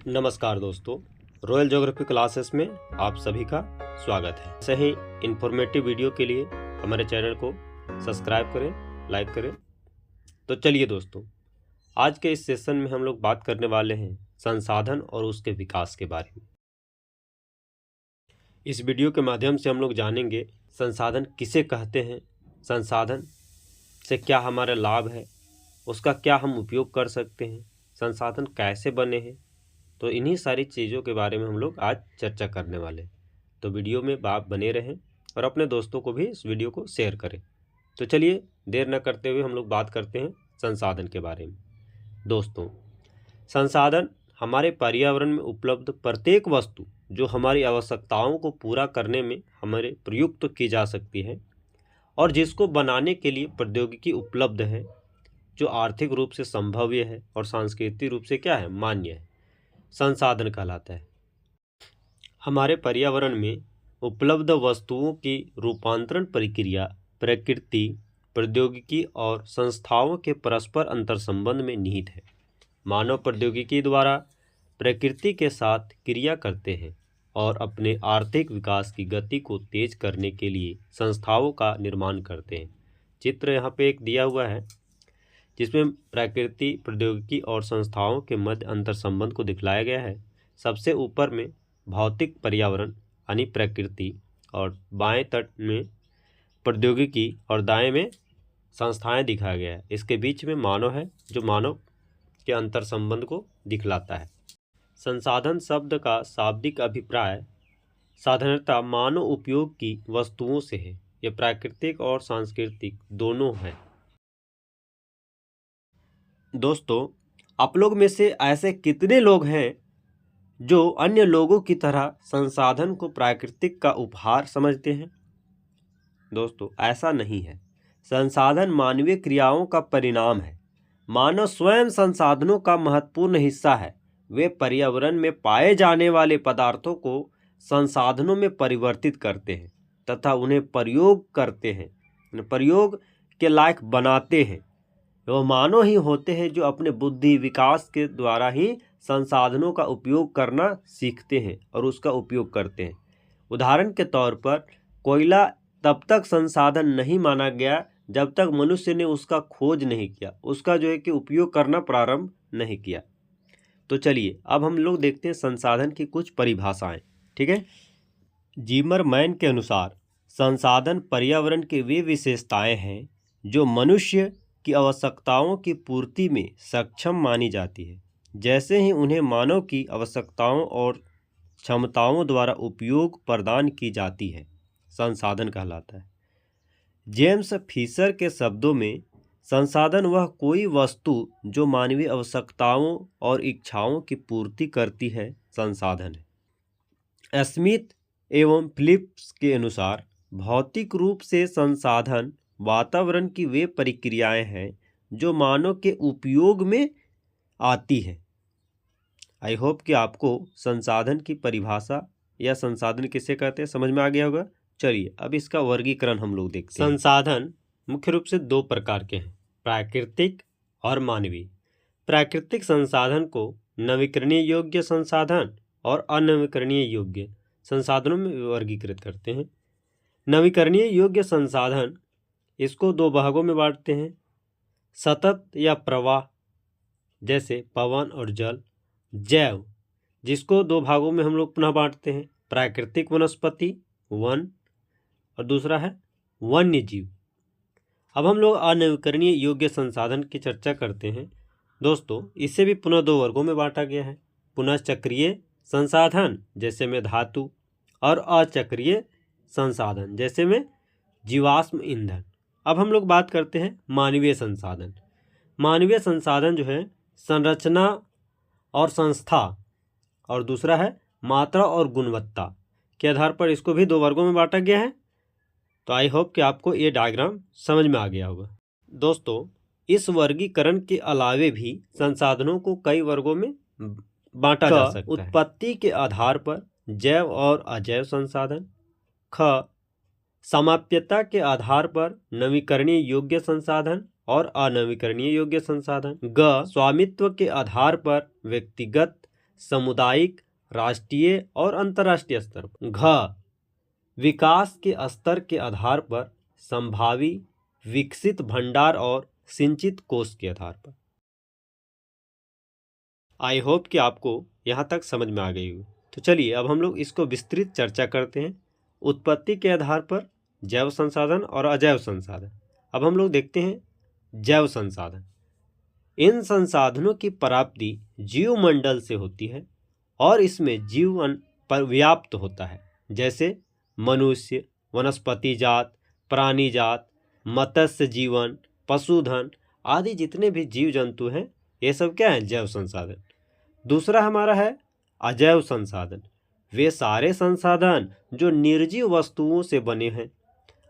नमस्कार दोस्तों, royal geography classes में आप सभी का स्वागत है। ऐसे ही इंफॉर्मेटिव वीडियो के लिए हमारे चैनल को सब्सक्राइब करें, लाइक करें। तो चलिए दोस्तों, आज के इस सेशन में हम लोग बात करने वाले हैं संसाधन और उसके विकास के बारे में। इस वीडियो के माध्यम से हम लोग जानेंगे संसाधन किसे कहते हैं, संसाधन से क्या हमारा लाभ है, उसका क्या हम उपयोग कर सकते हैं, संसाधन कैसे बने हैं। तो इन्हीं सारी चीज़ों के बारे में हम लोग आज चर्चा करने वाले हैं। तो वीडियो में आप बने रहें और अपने दोस्तों को भी इस वीडियो को शेयर करें। तो चलिए देर न करते हुए हम लोग बात करते हैं संसाधन के बारे में। दोस्तों, संसाधन हमारे पर्यावरण में उपलब्ध प्रत्येक वस्तु जो हमारी आवश्यकताओं को पूरा करने में हमारे प्रयुक्त की जा सकती है और जिसको बनाने के लिए प्रौद्योगिकी उपलब्ध है, जो आर्थिक रूप से संभव्य है और सांस्कृतिक रूप से क्या है, मान्य है, संसाधन कहलाता है। हमारे पर्यावरण में उपलब्ध वस्तुओं की रूपांतरण प्रक्रिया प्रकृति, प्रौद्योगिकी और संस्थाओं के परस्पर अंतर्संबंध में निहित है। मानव प्रौद्योगिकी द्वारा प्रकृति के साथ क्रिया करते हैं और अपने आर्थिक विकास की गति को तेज करने के लिए संस्थाओं का निर्माण करते हैं। चित्र यहाँ पे एक दिया हुआ है जिसमें प्रकृति, प्रौद्योगिकी और संस्थाओं के मध्य अंतर संबंध को दिखलाया गया है। सबसे ऊपर में भौतिक पर्यावरण यानी प्रकृति और बाएं तट में प्रौद्योगिकी और दाएं में संस्थाएं दिखाया गया है। इसके बीच में मानव है जो मानव के अंतर संबंध को दिखलाता है। संसाधन शब्द का शाब्दिक अभिप्राय साधारणतः मानव उपयोग की वस्तुओं से है। यह प्राकृतिक और सांस्कृतिक दोनों है। दोस्तों, आप लोग में से ऐसे कितने लोग हैं जो अन्य लोगों की तरह संसाधन को प्राकृतिक का उपहार समझते हैं? दोस्तों, ऐसा नहीं है। संसाधन मानवीय क्रियाओं का परिणाम है। मानव स्वयं संसाधनों का महत्वपूर्ण हिस्सा है। वे पर्यावरण में पाए जाने वाले पदार्थों को संसाधनों में परिवर्तित करते हैं तथा उन्हें प्रयोग करते हैं, प्रयोग के लायक बनाते हैं। वो मानव ही होते हैं जो अपने बुद्धि विकास के द्वारा ही संसाधनों का उपयोग करना सीखते हैं और उसका उपयोग करते हैं। उदाहरण के तौर पर कोयला तब तक संसाधन नहीं माना गया जब तक मनुष्य ने उसका खोज नहीं किया, उसका जो है कि उपयोग करना प्रारंभ नहीं किया। तो चलिए अब हम लोग देखते हैं संसाधन की कुछ परिभाषाएं। ठीक है, जिमरमैन के अनुसार संसाधन पर्यावरण की वे विशेषताएं हैं जो मनुष्य की आवश्यकताओं की पूर्ति में सक्षम मानी जाती है, जैसे ही उन्हें मानव की आवश्यकताओं और क्षमताओं द्वारा उपयोग प्रदान की जाती है, संसाधन कहलाता है। जेम्स फिशर के शब्दों में संसाधन वह कोई वस्तु जो मानवीय आवश्यकताओं और इच्छाओं की पूर्ति करती है, संसाधन है। स्मिथ एवं फिलिप्स के अनुसार भौतिक रूप से संसाधन वातावरण की वे प्रक्रियाएं हैं जो मानव के उपयोग में आती है। आई होप कि आपको संसाधन की परिभाषा या संसाधन किसे कहते हैं समझ में आ गया होगा। चलिए अब इसका वर्गीकरण हम लोग देखते हैं। संसाधन मुख्य रूप से दो प्रकार के हैं, प्राकृतिक और मानवीय। प्राकृतिक संसाधन को नवीकरणीय योग्य संसाधन और अनवीकरणीय योग्य संसाधनों में वर्गीकृत करते हैं। नवीकरणीय योग्य संसाधन इसको दो भागों में बांटते हैं, सतत या प्रवाह जैसे पवन और जल, जैव जिसको दो भागों में हम लोग पुनः बांटते हैं, प्राकृतिक वनस्पति वन और दूसरा है वन्य जीव। अब हम लोग अनवीकरणीय योग्य संसाधन की चर्चा करते हैं। दोस्तों, इसे भी पुनः दो वर्गों में बांटा गया है, पुनः चक्रीय संसाधन जैसे में धातु और अचक्रीय संसाधन जैसे में जीवाश्म ईंधन। अब हम लोग बात करते हैं मानवीय संसाधन। मानवीय संसाधन जो है संरचना और संस्था और दूसरा है मात्रा और गुणवत्ता के आधार पर इसको भी दो वर्गों में बांटा गया है। तो आई होप कि आपको ये डायग्राम समझ में आ गया होगा। दोस्तों, इस वर्गीकरण के अलावे भी संसाधनों को कई वर्गों में बांटा जा सकता है। उत्पत्ति के आधार पर जैव और अजैव संसाधन, ख समाप्यता के आधार पर नवीकरणीय योग्य संसाधन और अनवीकरणीय योग्य संसाधन, ग स्वामित्व के आधार पर व्यक्तिगत सामुदायिक, राष्ट्रीय और अंतर्राष्ट्रीय स्तर पर। घ, विकास के स्तर के आधार पर, संभावी विकसित भंडार और सिंचित कोष के आधार पर। आई होप कि आपको यहाँ तक समझ में आ गई होगी। तो चलिए अब हम लोग इसको विस्तृत चर्चा करते हैं। उत्पत्ति के आधार पर जैव संसाधन और अजैव संसाधन। अब हम लोग देखते हैं जैव संसाधन। इन संसाधनों की प्राप्ति जीवमंडल से होती है और इसमें जीवन पर्याप्त होता है, जैसे मनुष्य, वनस्पति जात, प्राणी जात, मत्स्य जीवन, पशुधन आदि जितने भी जीव जंतु हैं, ये सब क्या है? जैव संसाधन। दूसरा हमारा है अजैव संसाधन। वे सारे संसाधन जो निर्जीव वस्तुओं से बने हैं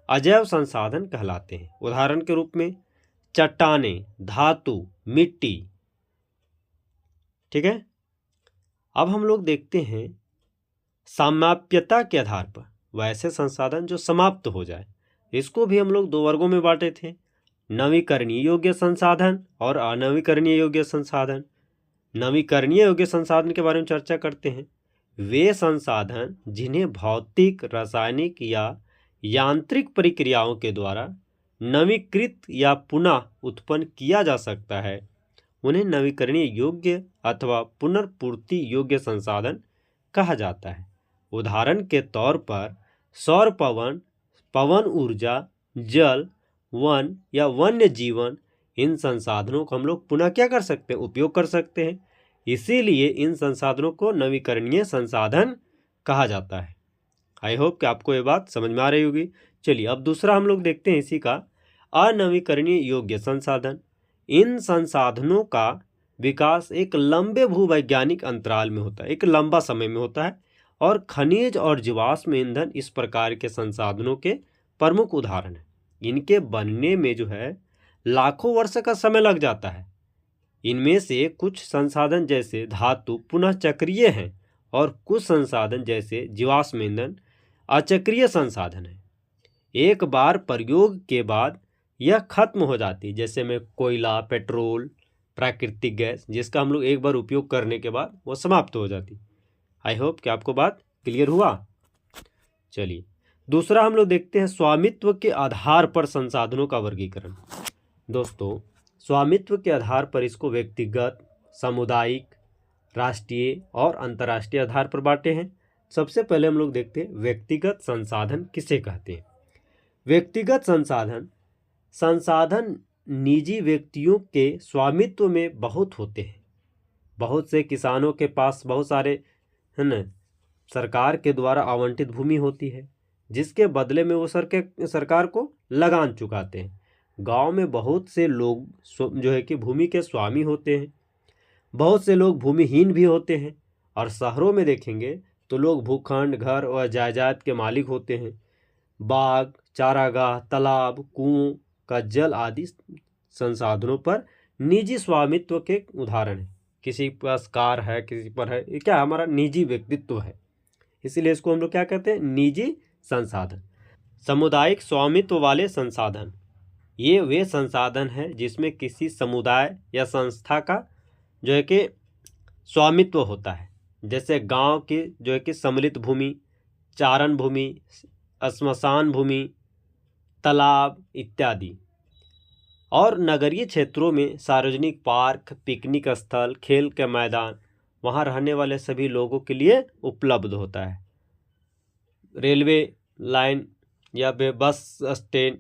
अजैव संसाधन कहलाते हैं। उदाहरण के रूप में चट्टानें, धातु, मिट्टी। ठीक है। अब हम लोग देखते हैं समाप्यता के आधार पर वैसे संसाधन जो समाप्त हो जाए। इसको भी हम लोग दो वर्गों में बांटे थे, नवीकरणीय योग्य संसाधन और अनवीकरणीय योग्य संसाधन। नवीकरणीय योग्य संसाधन के बारे में चर्चा करते हैं। वे संसाधन जिन्हें भौतिक, रासायनिक या यांत्रिक प्रक्रियाओं के द्वारा नवीकृत या पुनः उत्पन्न किया जा सकता है, उन्हें नवीकरणीय योग्य अथवा पुनर्पूर्ति योग्य संसाधन कहा जाता है। उदाहरण के तौर पर सौर पवन, पवन ऊर्जा, जल, वन या वन्य जीवन, इन संसाधनों को हम लोग पुनः क्या कर सकते हैं? उपयोग कर सकते हैं। इसीलिए इन संसाधनों को नवीकरणीय संसाधन कहा जाता है। आई होप कि आपको ये बात समझ में आ रही होगी। चलिए अब दूसरा हम लोग देखते हैं इसी का अनवीकरणीय योग्य संसाधन। इन संसाधनों का विकास एक लंबे भूवैज्ञानिक अंतराल में होता है, एक लंबा समय में होता है, और खनिज और जीवाश्म ईंधन इस प्रकार के संसाधनों के प्रमुख उदाहरण हैं। इनके बनने में जो है लाखों वर्ष का समय लग जाता है। इनमें से कुछ संसाधन जैसे धातु पुनः चक्रीय हैं और कुछ संसाधन जैसे जीवाश्म ईंधन अचक्रीय संसाधन है। एक बार प्रयोग के बाद यह खत्म हो जाती है, जैसे में कोयला, पेट्रोल, प्राकृतिक गैस, जिसका हम लोग एक बार उपयोग करने के बाद वो समाप्त हो जाती। आई होप कि आपको बात क्लियर हुआ। चलिए दूसरा हम लोग देखते हैं स्वामित्व के आधार पर संसाधनों का वर्गीकरण। दोस्तों स्वामित्व के आधार पर इसको व्यक्तिगत, सामुदायिक, राष्ट्रीय और अंतर्राष्ट्रीय आधार पर बांटे हैं। सबसे पहले हम लोग देखते हैं व्यक्तिगत संसाधन किसे कहते हैं। व्यक्तिगत संसाधन, संसाधन निजी व्यक्तियों के स्वामित्व में बहुत होते हैं। बहुत से किसानों के पास बहुत सारे है ना सरकार के द्वारा आवंटित भूमि होती है, जिसके बदले में वो सरकार को लगान चुकाते हैं। गांव में बहुत से लोग जो है कि भूमि के स्वामी होते हैं, बहुत से लोग भूमिहीन भी होते हैं, और शहरों में देखेंगे तो लोग भूखंड, घर और जायदाद के मालिक होते हैं। बाग, चारागाह, तालाब, कुओं का जल आदि संसाधनों पर निजी स्वामित्व के उदाहरण हैं। किसी के पास कार है, किसी पर है, ये क्या हमारा निजी व्यक्तित्व है, इसीलिए इसको हम लोग क्या कहते हैं? निजी संसाधन। सामुदायिक स्वामित्व वाले संसाधन, ये वे संसाधन हैं जिसमें किसी समुदाय या संस्था का जो है कि स्वामित्व होता है, जैसे गांव की जो है कि सम्मिलित भूमि, चारण भूमि, श्मशान भूमि, तालाब इत्यादि। और नगरीय क्षेत्रों में सार्वजनिक पार्क, पिकनिक स्थल, खेल के मैदान वहाँ रहने वाले सभी लोगों के लिए उपलब्ध होता है। रेलवे लाइन या बस स्टैंड,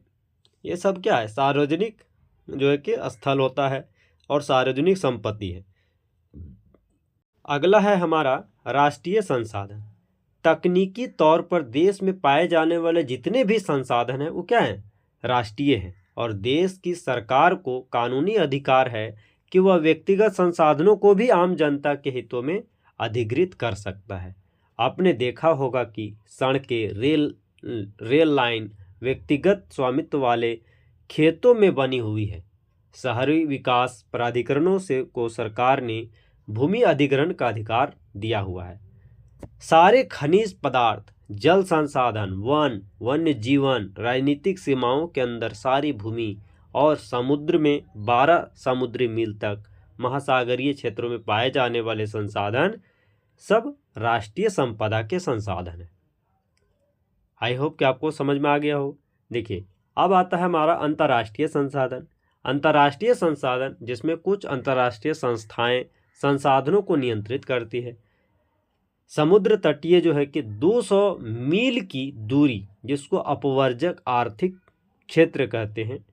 ये सब क्या है? सार्वजनिक जो है कि स्थल होता है और सार्वजनिक संपत्ति है। अगला है हमारा राष्ट्रीय संसाधन। तकनीकी तौर पर देश में पाए जाने वाले जितने भी संसाधन हैं वो क्या हैं? राष्ट्रीय हैं, और देश की सरकार को कानूनी अधिकार है कि वह व्यक्तिगत संसाधनों को भी आम जनता के हितों में अधिग्रहित कर सकता है। आपने देखा होगा कि सड़कें, रेल लाइन व्यक्तिगत स्वामित्व वाले खेतों में बनी हुई है। शहरी विकास प्राधिकरणों से को सरकार ने भूमि अधिग्रहण का अधिकार दिया हुआ है। सारे खनिज पदार्थ, जल संसाधन, वन, वन्य जीवन, राजनीतिक सीमाओं के अंदर सारी भूमि, और समुद्र में 12 समुद्री मील तक महासागरीय क्षेत्रों में पाए जाने वाले संसाधन सब राष्ट्रीय संपदा के संसाधन हैं। आई होप कि आपको समझ में आ गया हो। देखिए, अब आता है हमारा अंतर्राष्ट्रीय संसाधन। अंतर्राष्ट्रीय संसाधन जिसमें कुछ अंतर्राष्ट्रीय संस्थाएं संसाधनों को नियंत्रित करती है। समुद्र तटीय जो है कि 200 मील की दूरी, जिसको अपवर्जक आर्थिक क्षेत्र कहते हैं,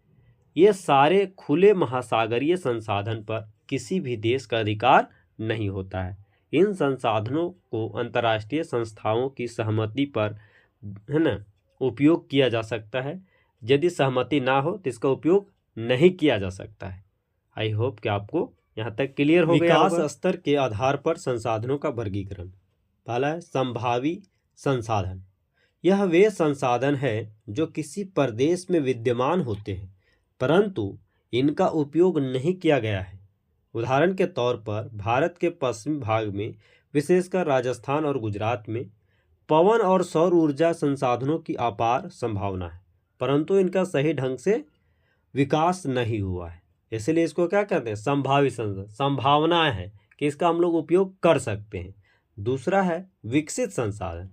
ये सारे खुले महासागरीय संसाधन पर किसी भी देश का अधिकार नहीं होता है। इन संसाधनों को अंतर्राष्ट्रीय संस्थाओं की सहमति पर, है ना, उपयोग किया जा सकता है। यदि सहमति ना हो तो इसका उपयोग नहीं किया जा सकता है। आई होप कि आपको यहाँ तक क्लियर हो गया होगा। विकास स्तर के आधार पर संसाधनों का वर्गीकरण। पहला है संभावी संसाधन। यह वे संसाधन है जो किसी प्रदेश में विद्यमान होते हैं परंतु इनका उपयोग नहीं किया गया है। उदाहरण के तौर पर भारत के पश्चिमी भाग में, विशेषकर राजस्थान और गुजरात में, पवन और सौर ऊर्जा संसाधनों की अपार संभावना है परंतु इनका सही ढंग से विकास नहीं हुआ है। इसलिए इसको क्या कहते हैं? संभावी संसाधन। संभावनाएं हैं कि इसका हम लोग उपयोग कर सकते हैं। दूसरा है विकसित संसाधन।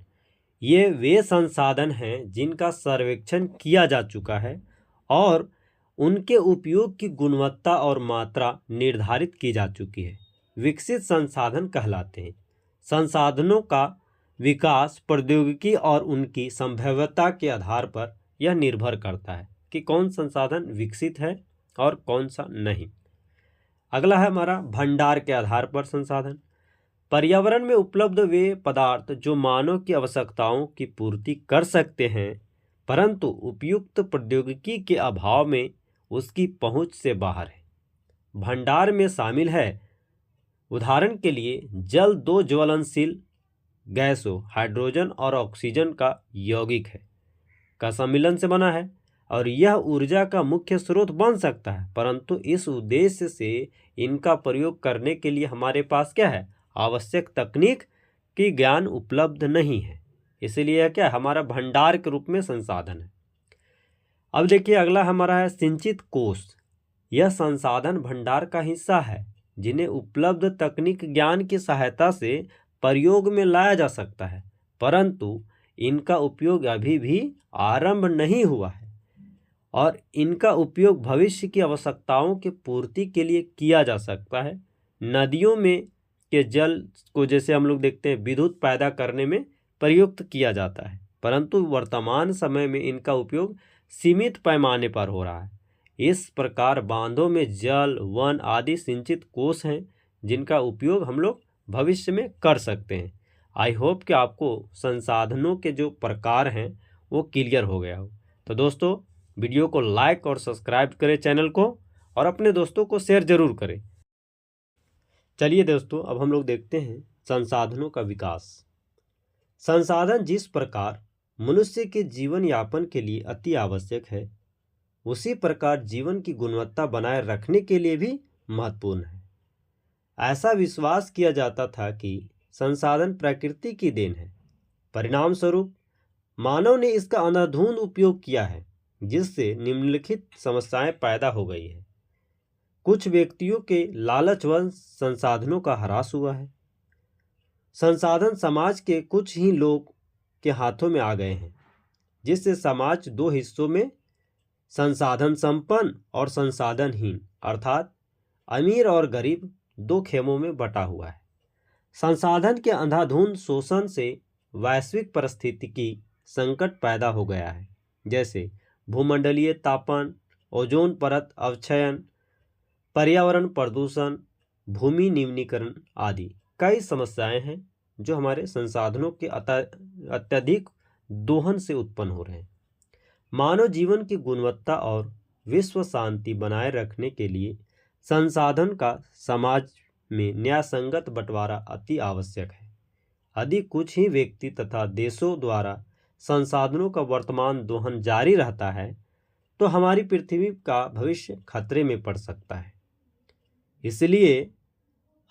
ये वे संसाधन हैं जिनका सर्वेक्षण किया जा चुका है और उनके उपयोग की गुणवत्ता और मात्रा निर्धारित की जा चुकी है। विकसित संसाधन कहलाते हैं। संसाधनों का विकास प्रौद्योगिकी और उनकी संभाव्यता के आधार पर यह निर्भर करता है कि कौन संसाधन विकसित है और कौन सा नहीं। अगला है हमारा भंडार के आधार पर संसाधन। पर्यावरण में उपलब्ध वे पदार्थ जो मानव की आवश्यकताओं की पूर्ति कर सकते हैं परंतु उपयुक्त प्रौद्योगिकी के अभाव में उसकी पहुंच से बाहर है। भंडार में शामिल है, उदाहरण के लिए, जल 2 ज्वलनशील गैसों हाइड्रोजन और ऑक्सीजन का यौगिक है का सम्मिलन से बना है और यह ऊर्जा का मुख्य स्रोत बन सकता है परंतु इस उद्देश्य से इनका प्रयोग करने के लिए हमारे पास क्या है? आवश्यक तकनीक की ज्ञान उपलब्ध नहीं है। इसीलिए क्या हमारा भंडार के रूप में संसाधन है। अब देखिए, अगला हमारा है सिंचित कोष। यह संसाधन भंडार का हिस्सा है जिन्हें उपलब्ध तकनीक ज्ञान की सहायता से प्रयोग में लाया जा सकता है परंतु इनका उपयोग अभी भी आरंभ नहीं हुआ है और इनका उपयोग भविष्य की आवश्यकताओं की पूर्ति के लिए किया जा सकता है। नदियों में के जल को जैसे हम लोग देखते हैं विद्युत पैदा करने में प्रयुक्त किया जाता है परंतु वर्तमान समय में इनका उपयोग सीमित पैमाने पर हो रहा है। इस प्रकार बांधों में जल, वन आदि सिंचित कोष हैं जिनका उपयोग हम लोग भविष्य में कर सकते हैं। आई होप कि आपको संसाधनों के जो प्रकार हैं वो क्लियर हो गया हो। तो दोस्तों, वीडियो को लाइक और सब्सक्राइब करें चैनल को और अपने दोस्तों को शेयर जरूर करें। चलिए दोस्तों, अब हम लोग देखते हैं संसाधनों का विकास। संसाधन जिस प्रकार मनुष्य के जीवन यापन के लिए अति आवश्यक है उसी प्रकार जीवन की गुणवत्ता बनाए रखने के लिए भी महत्वपूर्ण है। ऐसा विश्वास किया जाता था कि संसाधन प्रकृति की देन है, परिणाम स्वरूप मानव ने इसका अंधाधुंध उपयोग किया है जिससे निम्नलिखित समस्याएं पैदा हो गई है। कुछ व्यक्तियों के लालचवश संसाधनों का ह्रास हुआ है। संसाधन समाज के कुछ ही लोग के हाथों में आ गए हैं जिससे समाज 2 हिस्सों में, संसाधन संपन्न और संसाधनहीन, अर्थात अमीर और गरीब, 2 खेमों में बटा हुआ है। संसाधन के अंधाधुंध शोषण से वैश्विक पारिस्थितिकी संकट पैदा हो गया है, जैसे भूमंडलीय तापन, ओजोन परत अवक्षयन, पर्यावरण प्रदूषण, भूमि निम्नीकरण आदि कई समस्याएं हैं जो हमारे संसाधनों के अत्यधिक दोहन से उत्पन्न हो रहे हैं। मानव जीवन की गुणवत्ता और विश्व शांति बनाए रखने के लिए संसाधन का समाज में न्यायसंगत बंटवारा अति आवश्यक है। यदि कुछ ही व्यक्ति तथा देशों द्वारा संसाधनों का वर्तमान दोहन जारी रहता है तो हमारी पृथ्वी का भविष्य खतरे में पड़ सकता है। इसलिए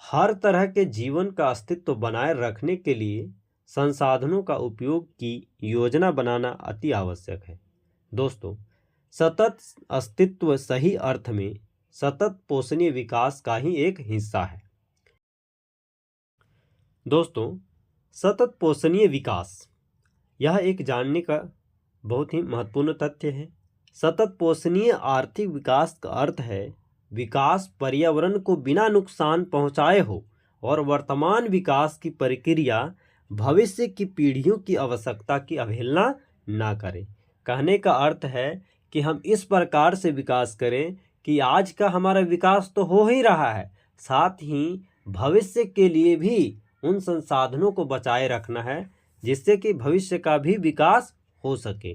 हर तरह के जीवन का अस्तित्व बनाए रखने के लिए संसाधनों का उपयोग की योजना बनाना अति आवश्यक है। दोस्तों, सतत अस्तित्व सही अर्थ में सतत पोषणीय विकास का ही एक हिस्सा है। दोस्तों, सतत पोषणीय विकास यह एक जानने का बहुत ही महत्वपूर्ण तथ्य है। सतत पोषणीय आर्थिक विकास का अर्थ है विकास पर्यावरण को बिना नुकसान पहुंचाए हो और वर्तमान विकास की प्रक्रिया भविष्य की पीढ़ियों की आवश्यकता की अवहेलना ना करे। कहने का अर्थ है कि हम इस प्रकार से विकास करें कि आज का हमारा विकास तो हो ही रहा है, साथ ही भविष्य के लिए भी उन संसाधनों को बचाए रखना है जिससे कि भविष्य का भी विकास हो सके।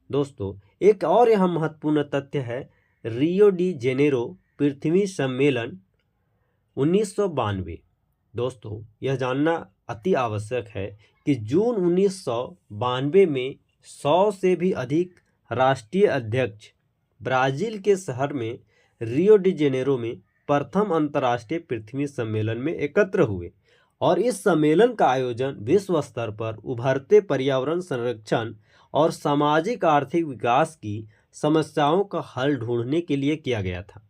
दोस्तों, एक और यह महत्वपूर्ण तथ्य है, रियो डी जेनेरो पृथ्वी सम्मेलन 1992। दोस्तों, यह जानना अति आवश्यक है कि जून 1992 में 100 से भी अधिक राष्ट्रीय अध्यक्ष ब्राज़ील के शहर में रियो डी जेनेरो में प्रथम अंतर्राष्ट्रीय पृथ्वी सम्मेलन में एकत्र हुए और इस सम्मेलन का आयोजन विश्व स्तर पर उभरते पर्यावरण संरक्षण और सामाजिक आर्थिक विकास की समस्याओं का हल ढूंढने के लिए किया गया था।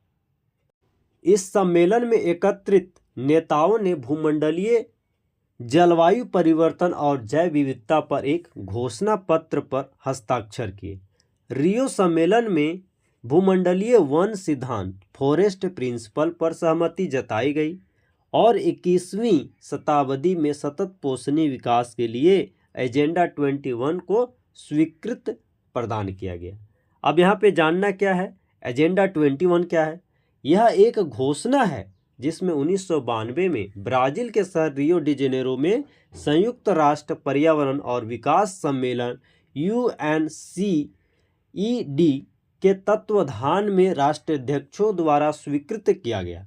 इस सम्मेलन में एकत्रित नेताओं ने भूमंडलीय जलवायु परिवर्तन और जैव विविधता पर एक घोषणा पत्र पर हस्ताक्षर किए। रियो सम्मेलन में भूमंडलीय वन सिद्धांत फॉरेस्ट प्रिंसिपल पर सहमति जताई गई और 21वीं शताब्दी में सतत पोषणीय विकास के लिए एजेंडा 21 को स्वीकृत प्रदान किया गया। अब यहाँ पे जानना क्या है, एजेंडा 21 क्या है? यह एक घोषणा है जिसमें 1992 में ब्राज़ील के शहर रियो डी जेनेरो में संयुक्त राष्ट्र पर्यावरण और विकास सम्मेलन UNCED के तत्वाधान में राष्ट्राध्यक्षों द्वारा स्वीकृत किया गया।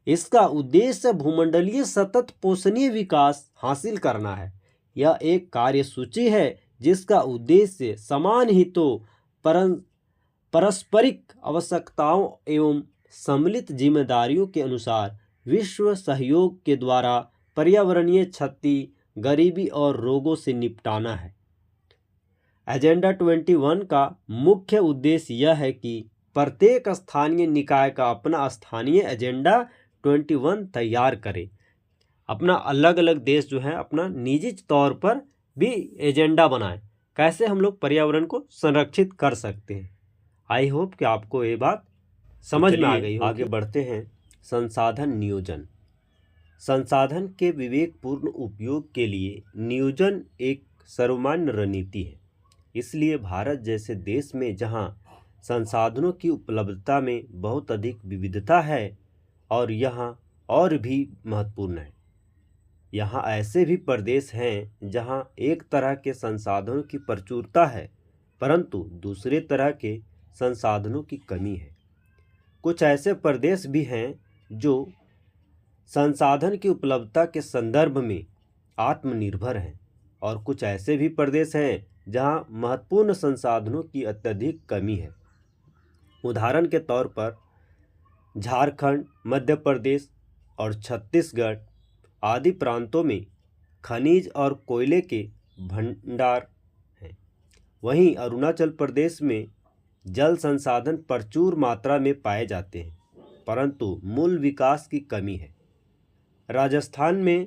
इसका उद्देश्य भूमंडलीय सतत पोषणीय विकास हासिल करना है। यह एक कार्यसूची है जिसका उद्देश्य समान हितों, पारस्परिक आवश्यकताओं एवं सम्मिलित जिम्मेदारियों के अनुसार विश्व सहयोग के द्वारा पर्यावरणीय क्षति, गरीबी और रोगों से निपटाना है। एजेंडा 21 का मुख्य उद्देश्य यह है कि प्रत्येक स्थानीय निकाय का अपना स्थानीय एजेंडा 21 तैयार करे। अपना अलग अलग देश जो है अपना निजी तौर पर भी एजेंडा बनाए, कैसे हम लोग पर्यावरण को संरक्षित कर सकते हैं। आई होप कि आपको ये बात समझ में आ गई होगी। आगे बढ़ते हैं। संसाधन नियोजन। संसाधन के विवेकपूर्ण उपयोग के लिए नियोजन एक सर्वमान्य रणनीति है। इसलिए भारत जैसे देश में जहां संसाधनों की उपलब्धता में बहुत अधिक विविधता है और यहां और भी महत्वपूर्ण है, यहाँ ऐसे भी प्रदेश हैं जहाँ एक तरह के संसाधनों की प्रचुरता है परंतु दूसरे तरह के संसाधनों की कमी है। कुछ ऐसे प्रदेश भी हैं जो संसाधन की उपलब्धता के संदर्भ में आत्मनिर्भर हैं और कुछ ऐसे भी प्रदेश हैं जहाँ महत्वपूर्ण संसाधनों की अत्यधिक कमी है। उदाहरण के तौर पर झारखंड, मध्य प्रदेश और छत्तीसगढ़ आदि प्रांतों में खनिज और कोयले के भंडार हैं। वहीं अरुणाचल प्रदेश में जल संसाधन प्रचुर मात्रा में पाए जाते हैं परंतु मूल विकास की कमी है। राजस्थान में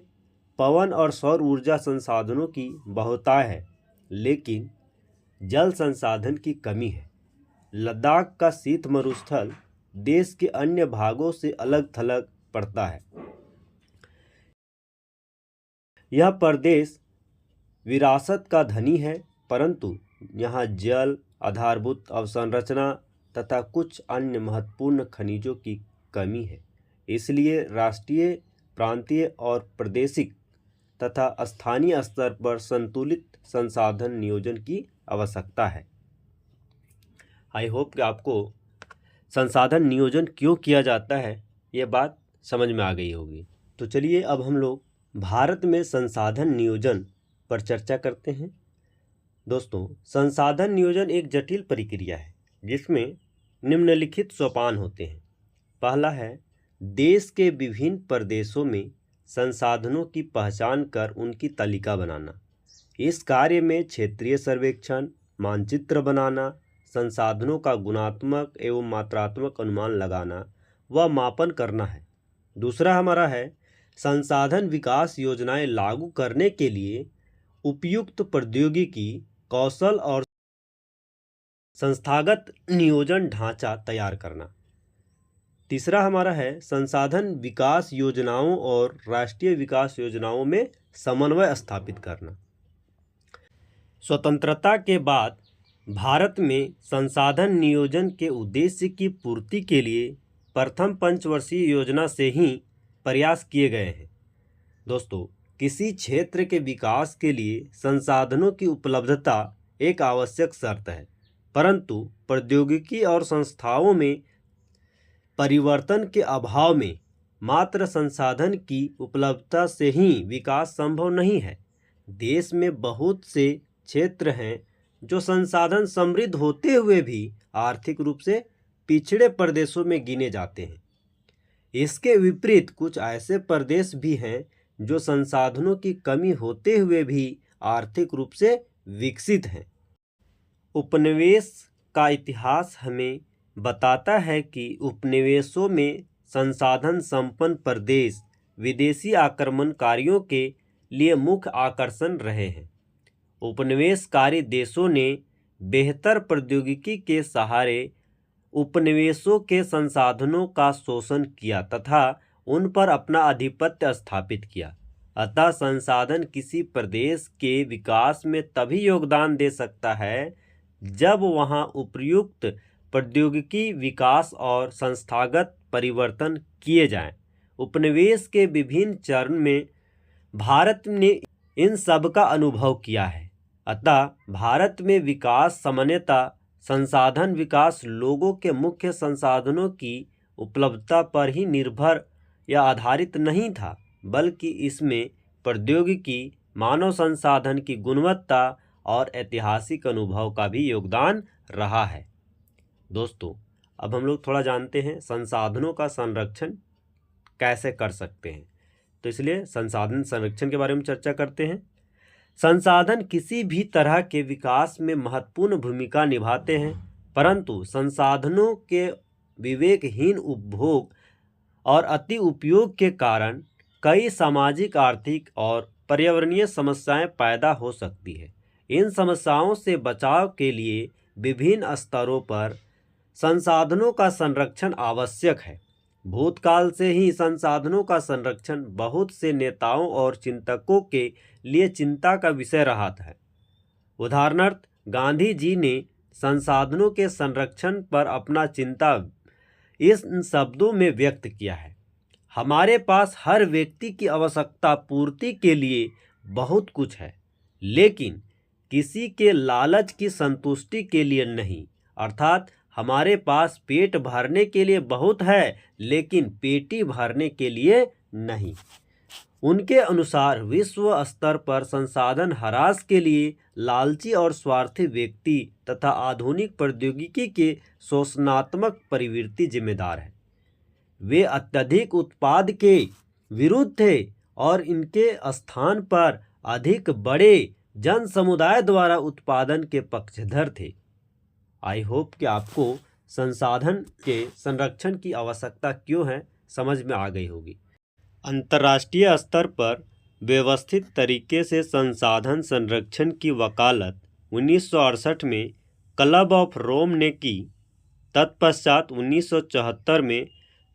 पवन और सौर ऊर्जा संसाधनों की बहुतायत है लेकिन जल संसाधन की कमी है। लद्दाख का शीत मरुस्थल देश के अन्य भागों से अलग थलग पड़ता है। यह प्रदेश विरासत का धनी है परंतु यहाँ जल, आधारभूत अवसंरचना तथा कुछ अन्य महत्वपूर्ण खनिजों की कमी है। इसलिए राष्ट्रीय, प्रांतीय और प्रादेशिक तथा स्थानीय स्तर पर संतुलित संसाधन नियोजन की आवश्यकता है। आई होप कि आपको संसाधन नियोजन क्यों किया जाता है ये बात समझ में आ गई होगी। तो चलिए अब हम लोग भारत में संसाधन नियोजन पर चर्चा करते हैं। दोस्तों, संसाधन नियोजन एक जटिल प्रक्रिया है जिसमें निम्नलिखित सोपान होते हैं। पहला है देश के विभिन्न प्रदेशों में संसाधनों की पहचान कर उनकी तालिका बनाना। इस कार्य में क्षेत्रीय सर्वेक्षण, मानचित्र बनाना, संसाधनों का गुणात्मक एवं मात्रात्मक अनुमान लगाना व मापन करना है। दूसरा हमारा है संसाधन विकास योजनाएं लागू करने के लिए उपयुक्त प्रौद्योगिकी, कौशल और संस्थागत नियोजन ढांचा तैयार करना। तीसरा हमारा है संसाधन विकास योजनाओं और राष्ट्रीय विकास योजनाओं में समन्वय स्थापित करना। स्वतंत्रता के बाद भारत में संसाधन नियोजन के उद्देश्य की पूर्ति के लिए प्रथम पंचवर्षीय योजना से ही प्रयास किए गए हैं। दोस्तों, किसी क्षेत्र के विकास के लिए संसाधनों की उपलब्धता एक आवश्यक शर्त है, परंतु प्रौद्योगिकी और संस्थाओं में परिवर्तन के अभाव में मात्र संसाधन की उपलब्धता से ही विकास संभव नहीं है। देश में बहुत से क्षेत्र हैं जो संसाधन समृद्ध होते हुए भी आर्थिक रूप से पिछड़े प्रदेशों में गिने जाते हैं। इसके विपरीत कुछ ऐसे प्रदेश भी हैं जो संसाधनों की कमी होते हुए भी आर्थिक रूप से विकसित हैं। उपनिवेश का इतिहास हमें बताता है कि उपनिवेशों में संसाधन संपन्न प्रदेश विदेशी आक्रमणकारियों के लिए मुख्य आकर्षण रहे हैं। उपनिवेशकारी देशों ने बेहतर प्रौद्योगिकी के सहारे उपनिवेशों के संसाधनों का शोषण किया तथा उन पर अपना आधिपत्य स्थापित किया। अतः संसाधन किसी प्रदेश के विकास में तभी योगदान दे सकता है जब वहाँ उपयुक्त प्रौद्योगिकी विकास और संस्थागत परिवर्तन किए जाएं। उपनिवेश के विभिन्न चरण में भारत ने इन सब का अनुभव किया है। अतः भारत में विकास सामान्यतः संसाधन विकास लोगों के मुख्य संसाधनों की उपलब्धता पर ही निर्भर या आधारित नहीं था, बल्कि इसमें प्रौद्योगिकी, मानव संसाधन की गुणवत्ता और ऐतिहासिक अनुभव का भी योगदान रहा है। दोस्तों, अब हम लोग थोड़ा जानते हैं संसाधनों का संरक्षण कैसे कर सकते हैं। तो इसलिए संसाधन संरक्षण के बारे में चर्चा करते हैं। संसाधन किसी भी तरह के विकास में महत्वपूर्ण भूमिका निभाते हैं, परंतु संसाधनों के विवेकहीन उपभोग और अति उपयोग के कारण कई सामाजिक, आर्थिक और पर्यावरणीय समस्याएं पैदा हो सकती है। इन समस्याओं से बचाव के लिए विभिन्न स्तरों पर संसाधनों का संरक्षण आवश्यक है। भूतकाल से ही संसाधनों का संरक्षण बहुत से नेताओं और चिंतकों के लिए चिंता का विषय रहा है। उदाहरणार्थ, गांधी जी ने संसाधनों के संरक्षण पर अपना चिंता इस शब्दों में व्यक्त किया है: हमारे पास हर व्यक्ति की आवश्यकता पूर्ति के लिए बहुत कुछ है, लेकिन किसी के लालच की संतुष्टि के लिए नहीं। अर्थात हमारे पास पेट भरने के लिए बहुत है, लेकिन पेटी भरने के लिए नहीं। उनके अनुसार विश्व स्तर पर संसाधन ह्रास के लिए लालची और स्वार्थी व्यक्ति तथा आधुनिक प्रौद्योगिकी के शोषणात्मक प्रवृत्ति जिम्मेदार है। वे अत्यधिक उत्पाद के विरुद्ध थे और इनके स्थान पर अधिक बड़े जन समुदाय द्वारा उत्पादन के पक्षधर थे। आई होप कि आपको संसाधन के संरक्षण की आवश्यकता क्यों है समझ में आ गई होगी। अंतर्राष्ट्रीय स्तर पर व्यवस्थित तरीके से संसाधन संरक्षण की वकालत 1968 में क्लब ऑफ रोम ने की। तत्पश्चात 1974 में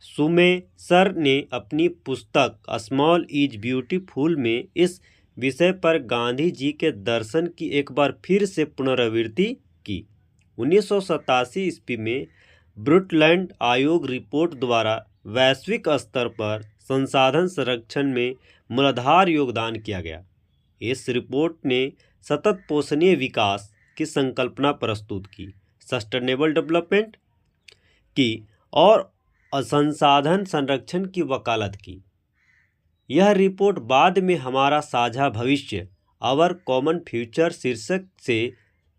सुमेसर ने अपनी पुस्तक स्मॉल इज ब्यूटीफुल में इस विषय पर गांधी जी के दर्शन की एक बार फिर से पुनरावृत्ति की। 1987 ईस्वी में ब्रुटलैंड आयोग रिपोर्ट द्वारा वैश्विक स्तर पर संसाधन संरक्षण में मूलाधार योगदान किया गया। इस रिपोर्ट ने सतत पोषणीय विकास की संकल्पना प्रस्तुत की, सस्टेनेबल डेवलपमेंट की और संसाधन संरक्षण की वकालत की। यह रिपोर्ट बाद में हमारा साझा भविष्य, आवर कॉमन फ्यूचर शीर्षक से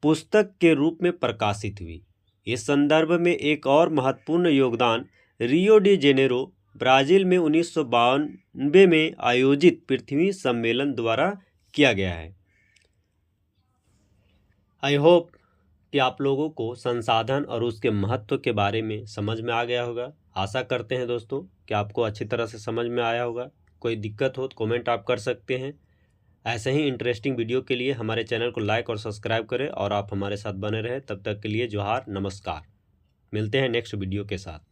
पुस्तक के रूप में प्रकाशित हुई। इस संदर्भ में एक और महत्वपूर्ण योगदान रियो डी जेनेरो, ब्राज़ील में 1992 में आयोजित पृथ्वी सम्मेलन द्वारा किया गया है। आई होप कि आप लोगों को संसाधन और उसके महत्व के बारे में समझ में आ गया होगा। आशा करते हैं दोस्तों कि आपको अच्छी तरह से समझ में आया होगा। कोई दिक्कत हो तो कमेंट आप कर सकते हैं। ऐसे ही इंटरेस्टिंग वीडियो के लिए हमारे चैनल को लाइक और सब्सक्राइब करें और आप हमारे साथ बने रहें। तब तक के लिए जोहार, नमस्कार। मिलते हैं नेक्स्ट वीडियो के साथ।